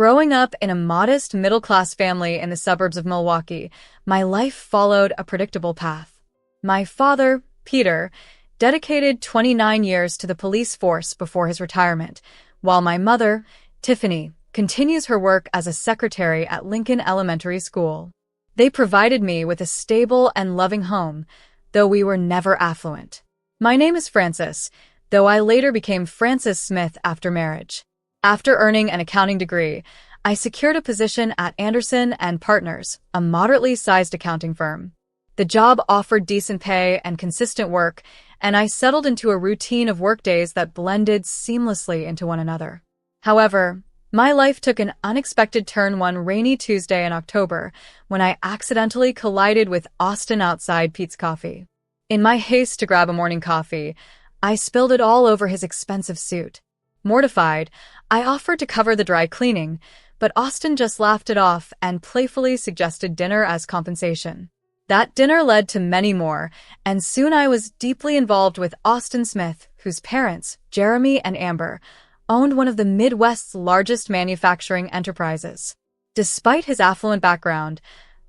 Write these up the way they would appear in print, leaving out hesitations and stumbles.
Growing up in a modest middle-class family in the suburbs of Milwaukee, my life followed a predictable path. My father, Peter, dedicated 29 years to the police force before his retirement, while my mother, Tiffany, continues her work as a secretary at Lincoln Elementary School. They provided me with a stable and loving home, though we were never affluent. My name is Frances, though I later became Frances Smith after marriage. After earning an accounting degree, I secured a position at Anderson and Partners, a moderately sized accounting firm. The job offered decent pay and consistent work, and I settled into a routine of workdays that blended seamlessly into one another. However, my life took an unexpected turn one rainy Tuesday in October when I accidentally collided with Austin outside Pete's Coffee. In my haste to grab a morning coffee, I spilled it all over his expensive suit. Mortified, I offered to cover the dry cleaning, but Austin just laughed it off and playfully suggested dinner as compensation. That dinner led to many more, and soon I was deeply involved with Austin Smith, whose parents, Jeremy and Amber, owned one of the Midwest's largest manufacturing enterprises. Despite his affluent background,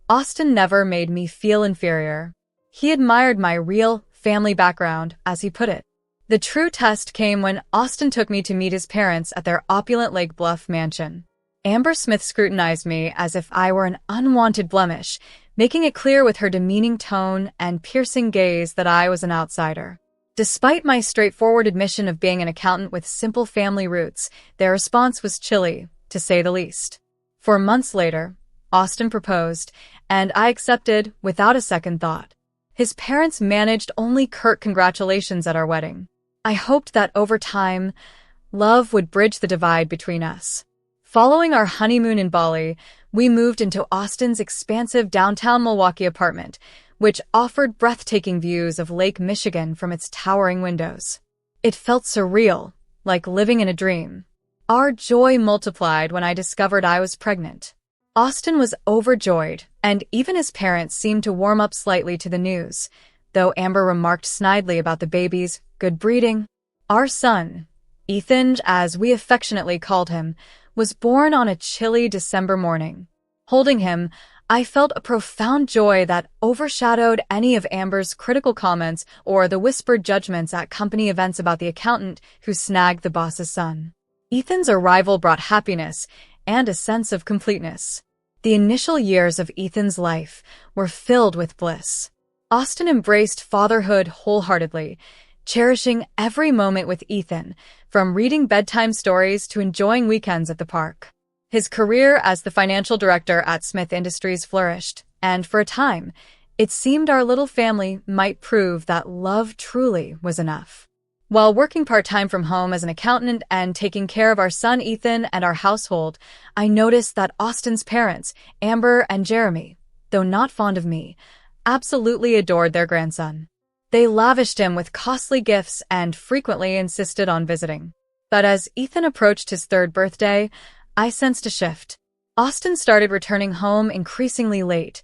Austin never made me feel inferior. He admired my real family background, as he put it. The true test came when Austin took me to meet his parents at their opulent Lake Bluff mansion. Amber Smith scrutinized me as if I were an unwanted blemish, making it clear with her demeaning tone and piercing gaze that I was an outsider. Despite my straightforward admission of being an accountant with simple family roots, their response was chilly, to say the least. 4 months later, Austin proposed, and I accepted without a second thought. His parents managed only curt congratulations at our wedding. I hoped that over time, love would bridge the divide between us. Following our honeymoon in Bali, we moved into Austin's expansive downtown Milwaukee apartment, which offered breathtaking views of Lake Michigan from its towering windows. It felt surreal, like living in a dream. Our joy multiplied when I discovered I was pregnant. Austin was overjoyed, and even his parents seemed to warm up slightly to the news, though Amber remarked snidely about the baby's good breeding. Our son, Ethan, as we affectionately called him, was born on a chilly December morning. Holding him, I felt a profound joy that overshadowed any of Amber's critical comments or the whispered judgments at company events about the accountant who snagged the boss's son. Ethan's arrival brought happiness and a sense of completeness. The initial years of Ethan's life were filled with bliss. Austin embraced fatherhood wholeheartedly, cherishing every moment with Ethan, from reading bedtime stories to enjoying weekends at the park. His career as the financial director at Smith Industries flourished, and for a time, it seemed our little family might prove that love truly was enough. While working part-time from home as an accountant and taking care of our son Ethan and our household, I noticed that Austin's parents, Amber and Jeremy, though not fond of me, absolutely adored their grandson. They lavished him with costly gifts and frequently insisted on visiting. But as Ethan approached his 3rd birthday, I sensed a shift. Austin started returning home increasingly late,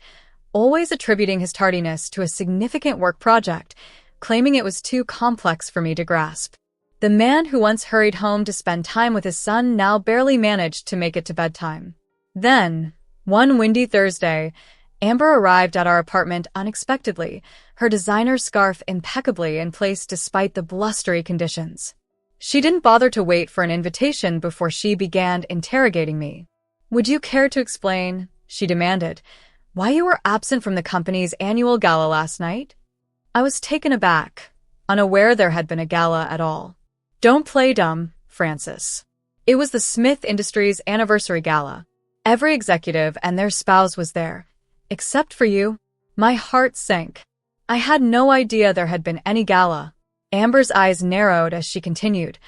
always attributing his tardiness to a significant work project, claiming it was too complex for me to grasp. The man who once hurried home to spend time with his son now barely managed to make it to bedtime. Then, one windy Thursday, Amber arrived at our apartment unexpectedly, her designer scarf impeccably in place despite the blustery conditions. She didn't bother to wait for an invitation before she began interrogating me. "Would you care to explain," she demanded, "why you were absent from the company's annual gala last night?" I was taken aback, unaware there had been a gala at all. "Don't play dumb, Frances. It was the Smith Industries anniversary gala. Every executive and their spouse was there. Except for you." My heart sank. I had no idea there had been any gala. Amber's eyes narrowed as she continued.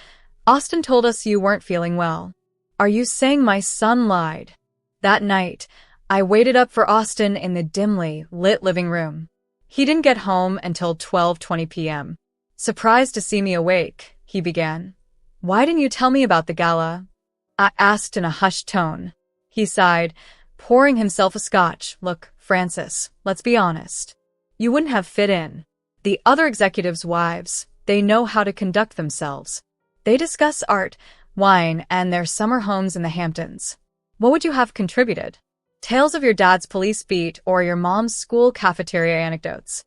"Austin told us you weren't feeling well. Are you saying my son lied?" That night, I waited up for Austin in the dimly lit living room. He didn't get home until 12:20 p.m. "Surprised to see me awake," he began. "Why didn't you tell me about the gala?" I asked in a hushed tone. He sighed, pouring himself a scotch. "Look, Frances, let's be honest. You wouldn't have fit in. The other executives' wives, they know how to conduct themselves. They discuss art, wine, and their summer homes in the Hamptons. What would you have contributed? Tales of your dad's police beat or your mom's school cafeteria anecdotes.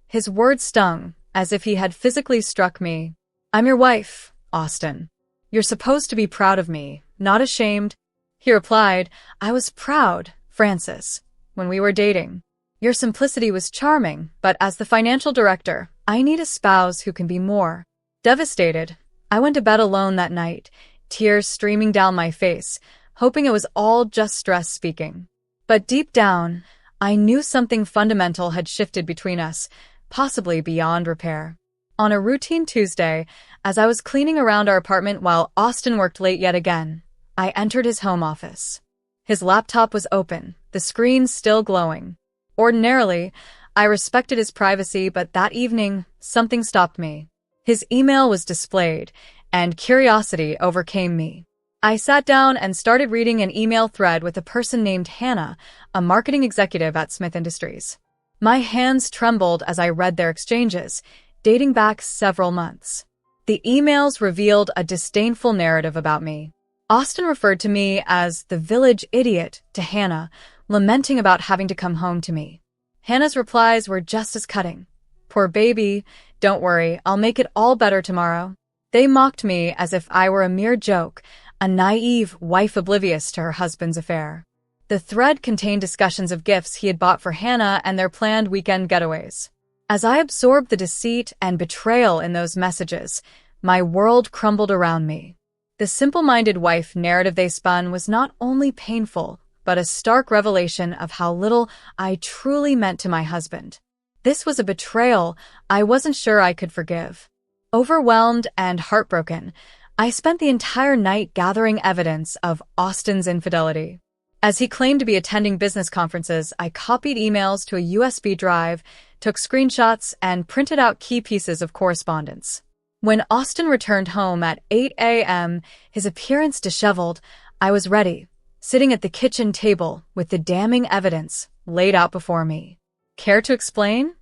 His words stung, as if he had physically struck me. I'm your wife, Austin. You're supposed to be proud of me, not ashamed. He replied, I was proud, Francis, when we were dating. Your simplicity was charming, but as the financial director, I need a spouse who can be more. Devastated, I went to bed alone that night, tears streaming down my face, hoping it was all just stress speaking. But deep down, I knew something fundamental had shifted between us, possibly beyond repair. On a routine Tuesday, as I was cleaning around our apartment while Austin worked late yet again, I entered his home office. His laptop was open, the screen still glowing. Ordinarily, I respected his privacy, but that evening, something stopped me. His email was displayed, and curiosity overcame me. I sat down and started reading an email thread with a person named Hannah, a marketing executive at Smith Industries. My hands trembled as I read their exchanges, dating back several months. The emails revealed a disdainful narrative about me. Austin referred to me as the village idiot to Hannah, lamenting about having to come home to me. Hannah's replies were just as cutting. Poor baby, don't worry, I'll make it all better tomorrow. They mocked me as if I were a mere joke, a naive wife oblivious to her husband's affair. The thread contained discussions of gifts he had bought for Hannah and their planned weekend getaways. As I absorbed the deceit and betrayal in those messages, my world crumbled around me. The simple-minded wife narrative they spun was not only painful, but a stark revelation of how little I truly meant to my husband. This was a betrayal I wasn't sure I could forgive. Overwhelmed and heartbroken, I spent the entire night gathering evidence of Austin's infidelity. As he claimed to be attending business conferences, I copied emails to a USB drive, took screenshots, and printed out key pieces of correspondence. When Austin returned home at 8 a.m., his appearance disheveled, I was ready, sitting at the kitchen table with the damning evidence laid out before me. Care to explain?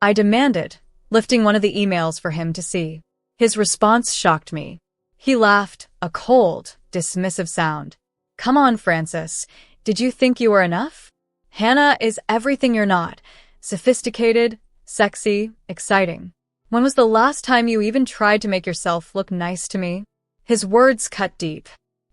I demanded, lifting one of the emails for him to see. His response shocked me. He laughed, a cold, dismissive sound. Come on, Francis. Did you think you were enough? Hannah is everything you're not. Sophisticated, sexy, exciting. When was the last time you even tried to make yourself look nice to me? His words cut deep.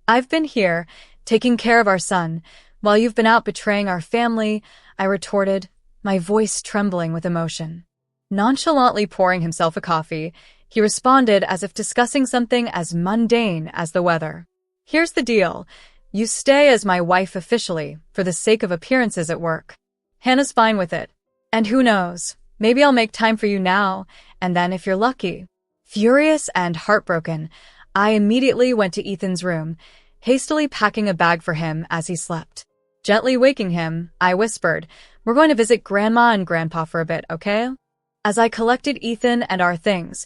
I've been here, taking care of our son, while you've been out betraying our family, I retorted, my voice trembling with emotion. Nonchalantly pouring himself a coffee, he responded as if discussing something as mundane as the weather. Here's the deal. You stay as my wife officially, for the sake of appearances at work. Hannah's fine with it. And who knows, maybe I'll make time for you now, and then if you're lucky. Furious and heartbroken, I immediately went to Ethan's room, hastily packing a bag for him as he slept. Gently waking him, I whispered, we're going to visit Grandma and Grandpa for a bit, okay? As I collected Ethan and our things,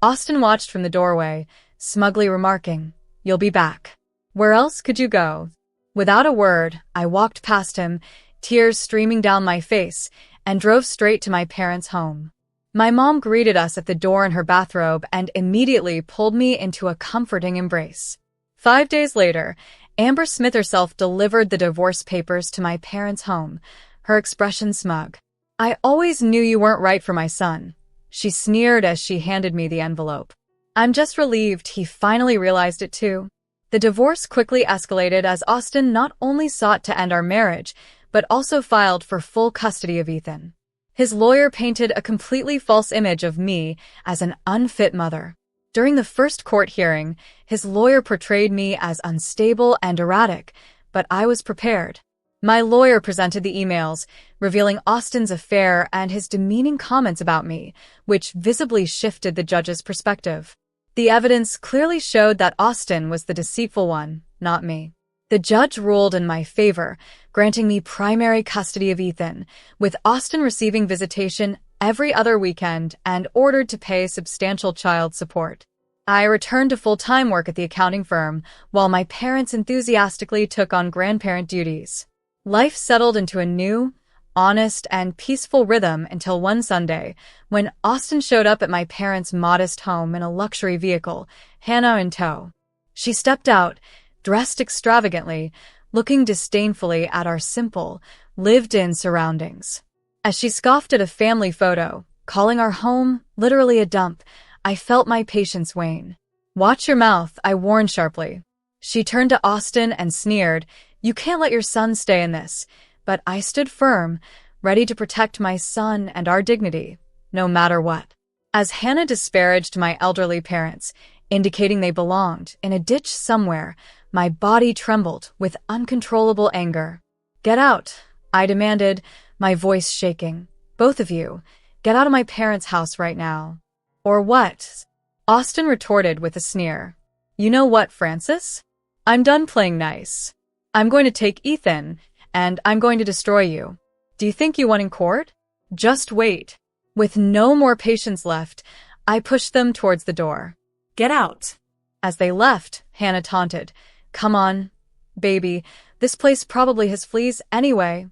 Austin watched from the doorway, smugly remarking, you'll be back. Where else could you go? Without a word, I walked past him, tears streaming down my face, and drove straight to my parents' home. My mom greeted us at the door in her bathrobe and immediately pulled me into a comforting embrace. 5 days later, Amber Smith herself delivered the divorce papers to my parents' home, her expression smug. I always knew you weren't right for my son, she sneered as she handed me the envelope. I'm just relieved he finally realized it too. The divorce quickly escalated as Austin not only sought to end our marriage, but also filed for full custody of Ethan. His lawyer painted a completely false image of me as an unfit mother. During the first court hearing, his lawyer portrayed me as unstable and erratic, but I was prepared. My lawyer presented the emails, revealing Austin's affair and his demeaning comments about me, which visibly shifted the judge's perspective. The evidence clearly showed that Austin was the deceitful one, not me. The judge ruled in my favor, granting me primary custody of Ethan, with Austin receiving visitation every other weekend and ordered to pay substantial child support. I returned to full-time work at the accounting firm, while my parents enthusiastically took on grandparent duties. Life settled into a new, honest, and peaceful rhythm until one Sunday, when Austin showed up at my parents' modest home in a luxury vehicle, Hannah in tow. She stepped out, dressed extravagantly, looking disdainfully at our simple, lived-in surroundings. As she scoffed at a family photo, calling our home literally a dump, I felt my patience wane. "Watch your mouth," I warned sharply. She turned to Austin and sneered, "You can't let your son stay in this." But I stood firm, ready to protect my son and our dignity, no matter what. As Hannah disparaged my elderly parents, indicating they belonged in a ditch somewhere, my body trembled with uncontrollable anger. "Get out," I demanded, my voice shaking. "Both of you, get out of my parents' house right now." "Or what?" Austin retorted with a sneer. "You know what, Francis? I'm done playing nice. I'm going to take Ethan, and I'm going to destroy you. Do you think you won in court? Just wait." With no more patience left, I pushed them towards the door. "Get out." As they left, Hannah taunted, "Come on, baby, this place probably has fleas anyway."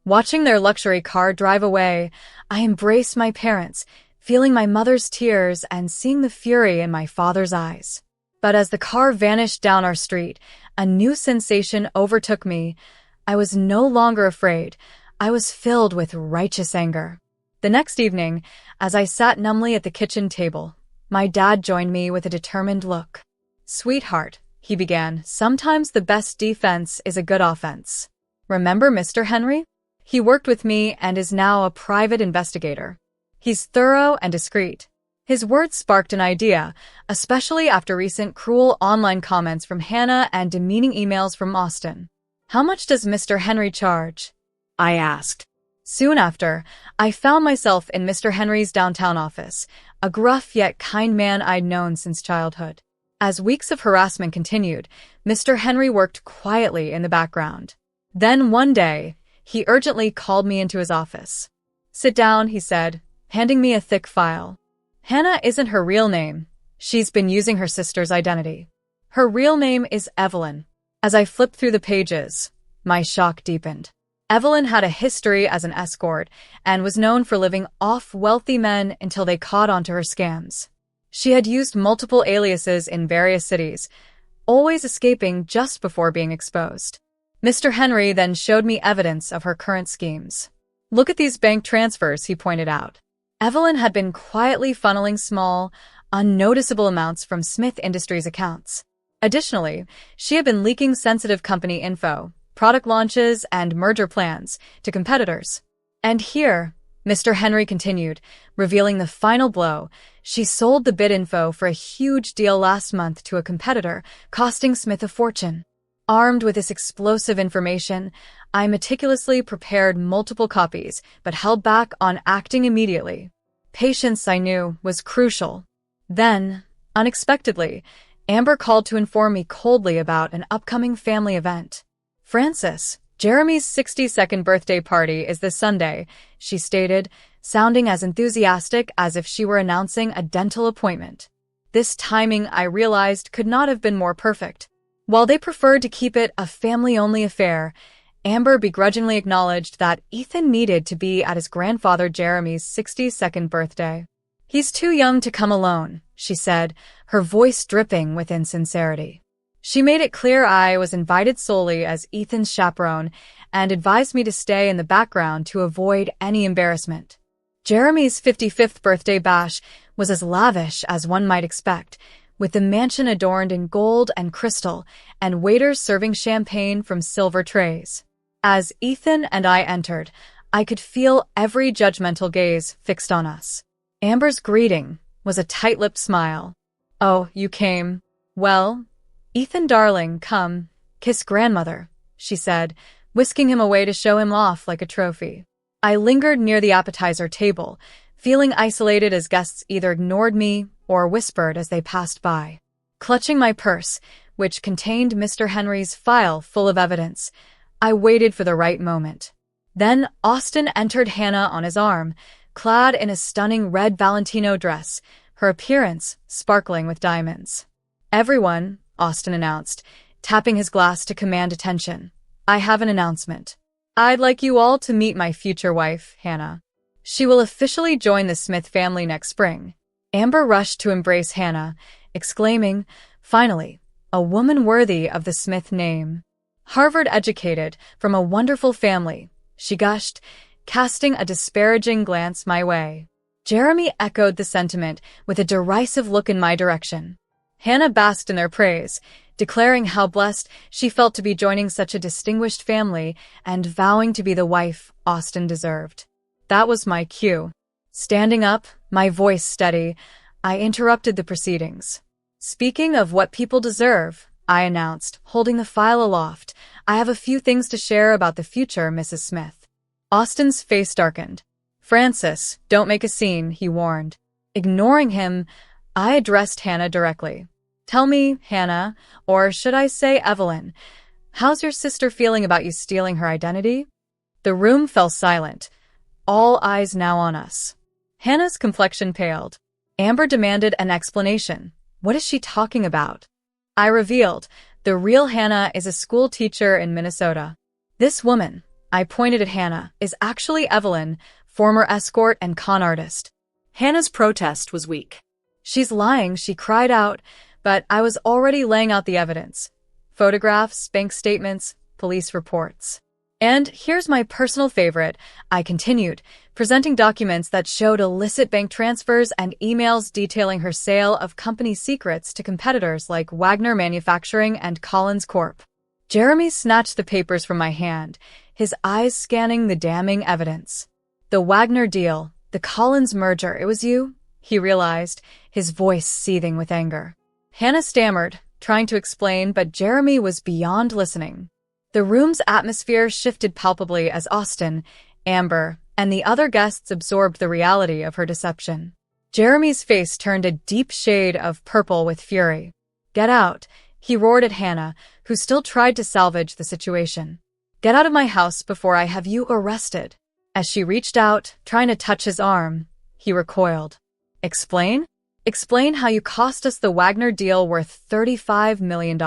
Watching their luxury car drive away, I embraced my parents, feeling my mother's tears and seeing the fury in my father's eyes. But as the car vanished down our street, a new sensation overtook me. I was no longer afraid. I was filled with righteous anger. The next evening, as I sat numbly at the kitchen table, my dad joined me with a determined look. "Sweetheart," he began, "sometimes the best defense is a good offense. Remember Mr. Henry? He worked with me and is now a private investigator. He's thorough and discreet." His words sparked an idea, especially after recent cruel online comments from Hannah and demeaning emails from Austin. "How much does Mr. Henry charge?" I asked. Soon after, I found myself in Mr. Henry's downtown office, a gruff yet kind man I'd known since childhood. As weeks of harassment continued, Mr. Henry worked quietly in the background. Then one day, he urgently called me into his office. "Sit down," he said, handing me a thick file. "Hannah isn't her real name. She's been using her sister's identity. Her real name is Evelyn." As I flipped through the pages, my shock deepened. Evelyn had a history as an escort and was known for living off wealthy men until they caught on to her scams. She had used multiple aliases in various cities, always escaping just before being exposed. Mr. Henry then showed me evidence of her current schemes. "Look at these bank transfers," he pointed out. Evelyn had been quietly funneling small, unnoticeable amounts from Smith Industries accounts. Additionally, she had been leaking sensitive company info, product launches, and merger plans to competitors. And here, Mr. Henry continued, revealing the final blow. She sold the bid info for a huge deal last month to a competitor, costing Smith a fortune. Armed with this explosive information, I meticulously prepared multiple copies, but held back on acting immediately. Patience, I knew, was crucial. Then, unexpectedly, Amber called to inform me coldly about an upcoming family event. "Francis, Jeremy's 62nd birthday party is this Sunday," she stated, sounding as enthusiastic as if she were announcing a dental appointment. This timing, I realized, could not have been more perfect. While they preferred to keep it a family-only affair, Amber begrudgingly acknowledged that Ethan needed to be at his grandfather Jeremy's 62nd birthday. "He's too young to come alone," she said, her voice dripping with insincerity. She made it clear I was invited solely as Ethan's chaperone and advised me to stay in the background to avoid any embarrassment. Jeremy's 55th birthday bash was as lavish as one might expect, with the mansion adorned in gold and crystal and waiters serving champagne from silver trays. As Ethan and I entered, I could feel every judgmental gaze fixed on us. Amber's greeting was a tight-lipped smile. "Oh, you came. Well, Ethan, darling, come, kiss grandmother," she said, whisking him away to show him off like a trophy. I lingered near the appetizer table, feeling isolated as guests either ignored me or whispered as they passed by. Clutching my purse, which contained Mr. Henry's file full of evidence, I waited for the right moment. Then Austin entered Hannah on his arm, clad in a stunning red Valentino dress, her appearance sparkling with diamonds. "Everyone," Austin announced, tapping his glass to command attention, "I have an announcement. I'd like you all to meet my future wife, Hannah. She will officially join the Smith family next spring." Amber rushed to embrace Hannah, exclaiming, "Finally, a woman worthy of the Smith name." Harvard educated, from a wonderful family, she gushed, casting a disparaging glance my way. Jeremy echoed the sentiment with a derisive look in my direction. Hannah basked in their praise, declaring how blessed she felt to be joining such a distinguished family and vowing to be the wife Austin deserved. That was my cue. Standing up, my voice steady, I interrupted the proceedings. Speaking of what people deserve, I announced, holding the file aloft, I have a few things to share about the future, Mrs. Smith. Austin's face darkened. Francis, don't make a scene, he warned. Ignoring him, I addressed Hannah directly. Tell me, Hannah, or should I say Evelyn, how's your sister feeling about you stealing her identity? The room fell silent, all eyes now on us. Hannah's complexion paled. Amber demanded an explanation. What is she talking about? I revealed, the real Hannah is a school teacher in Minnesota. This woman, I pointed at Hannah, is actually Evelyn, former escort and con artist. Hannah's protest was weak. She's lying, she cried out, but I was already laying out the evidence. Photographs, bank statements, police reports. And here's my personal favorite, I continued, presenting documents that showed illicit bank transfers and emails detailing her sale of company secrets to competitors like Wagner Manufacturing and Collins Corp. Jeremy snatched the papers from my hand, his eyes scanning the damning evidence. The Wagner deal, the Collins merger, it was you? He realized, his voice seething with anger. Hannah stammered, trying to explain, but Jeremy was beyond listening. The room's atmosphere shifted palpably as Austin, Amber, and the other guests absorbed the reality of her deception. Jeremy's face turned a deep shade of purple with fury. Get out, he roared at Hannah, who still tried to salvage the situation. Get out of my house before I have you arrested. As she reached out, trying to touch his arm, he recoiled. Explain? Explain how you cost us the Wagner deal worth $35 million.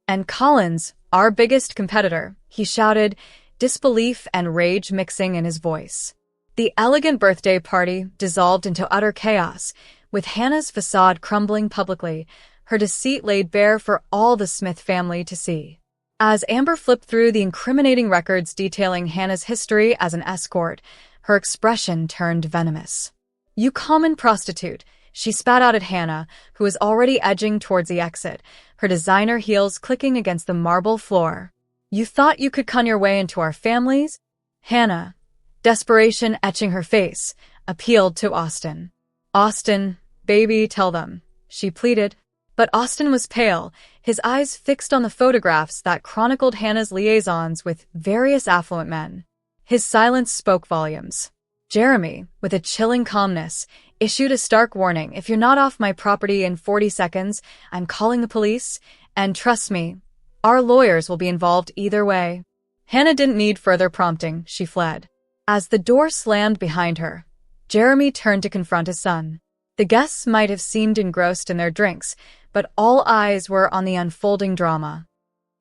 And Collins, our biggest competitor, he shouted, disbelief and rage mixing in his voice. The elegant birthday party dissolved into utter chaos, with Hannah's facade crumbling publicly, her deceit laid bare for all the Smith family to see. As Amber flipped through the incriminating records detailing Hannah's history as an escort, her expression turned venomous. You common prostitute, she spat out at Hannah, who was already edging towards the exit, her designer heels clicking against the marble floor. You thought you could con your way into our families? Hannah, desperation etching her face, appealed to Austin. Austin, baby, tell them, she pleaded. But Austin was pale, his eyes fixed on the photographs that chronicled Hannah's liaisons with various affluent men. His silence spoke volumes. Jeremy, with a chilling calmness, issued a stark warning. If you're not off my property in 40 seconds, I'm calling the police, and trust me, our lawyers will be involved either way. Hannah didn't need further prompting, she fled. As the door slammed behind her, Jeremy turned to confront his son. The guests might have seemed engrossed in their drinks, but all eyes were on the unfolding drama.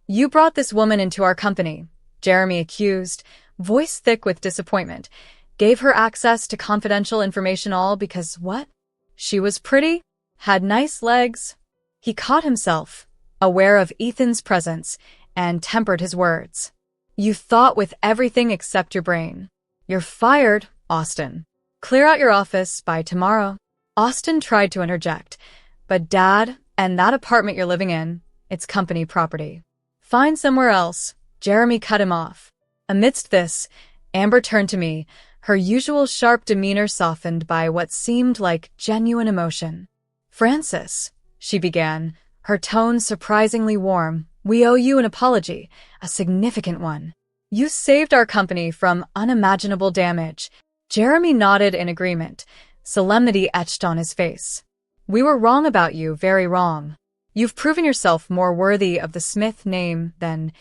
You brought this woman into our company, Jeremy accused, voice thick with disappointment. Gave her access to confidential information all because what? She was pretty? Had nice legs? He caught himself, aware of Ethan's presence, and tempered his words. You thought with everything except your brain. You're fired, Austin. Clear out your office by tomorrow. Austin tried to interject, but Dad, and that apartment you're living in, it's company property. Find somewhere else. Jeremy cut him off. Amidst this, Amber turned to me, her usual sharp demeanor softened by what seemed like genuine emotion. Francis, she began, her tone surprisingly warm, we owe you an apology, a significant one. You saved our company from unimaginable damage. Jeremy nodded in agreement, solemnity etched on his face. We were wrong about you, very wrong. You've proven yourself more worthy of the Smith name than...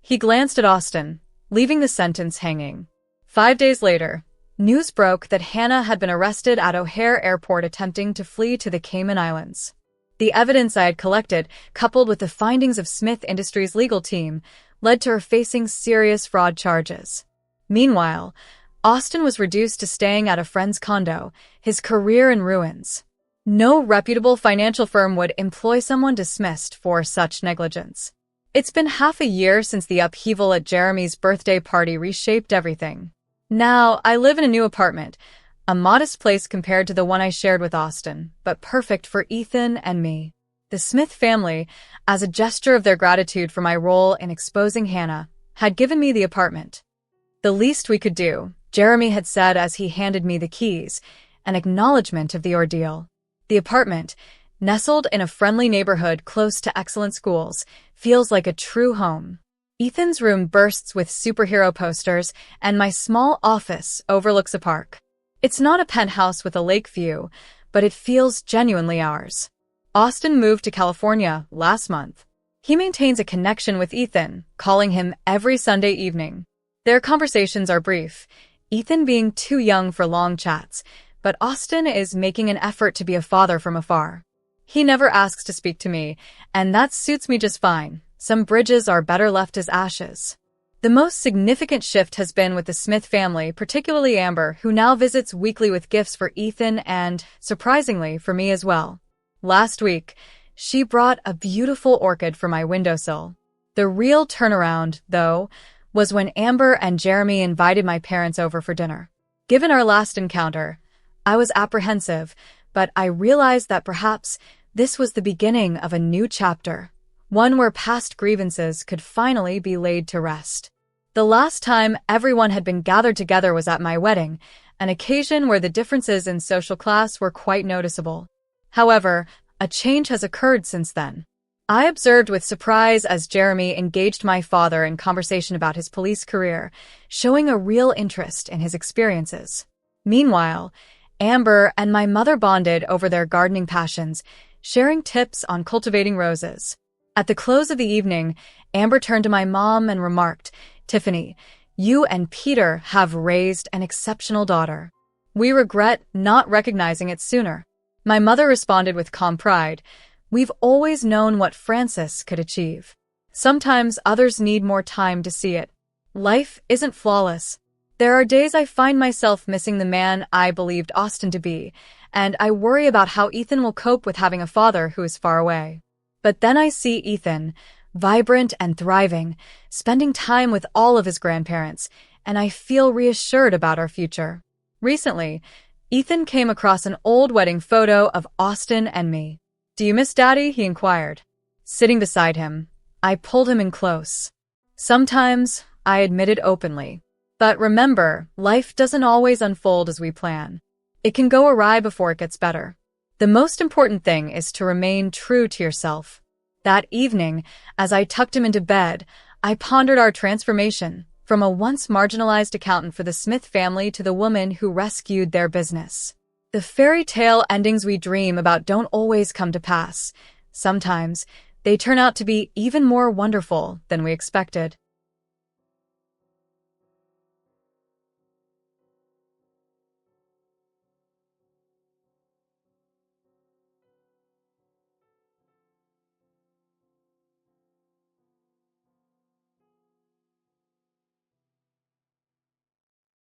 He glanced at Austin, leaving the sentence hanging. 5 days later, news broke that Hannah had been arrested at O'Hare Airport attempting to flee to the Cayman Islands. The evidence I had collected, coupled with the findings of Smith Industries' legal team, led to her facing serious fraud charges. Meanwhile, Austin was reduced to staying at a friend's condo, his career in ruins. No reputable financial firm would employ someone dismissed for such negligence. It's been half a year since the upheaval at Jeremy's birthday party reshaped everything. Now, I live in a new apartment, a modest place compared to the one I shared with Austin, but perfect for Ethan and me. The Smith family, as a gesture of their gratitude for my role in exposing Hannah, had given me the apartment. The least we could do, Jeremy had said as he handed me the keys, an acknowledgement of the ordeal. The apartment, nestled in a friendly neighborhood close to excellent schools, feels like a true home. Ethan's room bursts with superhero posters, and my small office overlooks a park. It's not a penthouse with a lake view, but it feels genuinely ours. Austin moved to California last month. He maintains a connection with Ethan, calling him every Sunday evening. Their conversations are brief, Ethan being too young for long chats, but Austin is making an effort to be a father from afar. He never asks to speak to me, and that suits me just fine. Some bridges are better left as ashes. The most significant shift has been with the Smith family, particularly Amber, who now visits weekly with gifts for Ethan and, surprisingly, for me as well. Last week, she brought a beautiful orchid for my windowsill. The real turnaround, though, was when Amber and Jeremy invited my parents over for dinner. Given our last encounter, I was apprehensive, but I realized that perhaps this was the beginning of a new chapter, one where past grievances could finally be laid to rest. The last time everyone had been gathered together was at my wedding, an occasion where the differences in social class were quite noticeable. However, a change has occurred since then. I observed with surprise as Jeremy engaged my father in conversation about his police career, showing a real interest in his experiences. Meanwhile, Amber and my mother bonded over their gardening passions, sharing tips on cultivating roses. At the close of the evening, Amber turned to my mom and remarked, "Tiffany, you and Peter have raised an exceptional daughter. We regret not recognizing it sooner." My mother responded with calm pride, "We've always known what Francis could achieve. Sometimes others need more time to see it. Life isn't flawless. There are days I find myself missing the man I believed Austin to be, and I worry about how Ethan will cope with having a father who is far away. But then I see Ethan, vibrant and thriving, spending time with all of his grandparents, and I feel reassured about our future." Recently, Ethan came across an old wedding photo of Austin and me. "Do you miss Daddy?" he inquired. Sitting beside him, I pulled him in close. "Sometimes," I admitted openly. "But remember, life doesn't always unfold as we plan. It can go awry before it gets better. The most important thing is to remain true to yourself." That evening, as I tucked him into bed, I pondered our transformation, from a once marginalized accountant for the Smith family to the woman who rescued their business. The fairy tale endings we dream about don't always come to pass. Sometimes, they turn out to be even more wonderful than we expected.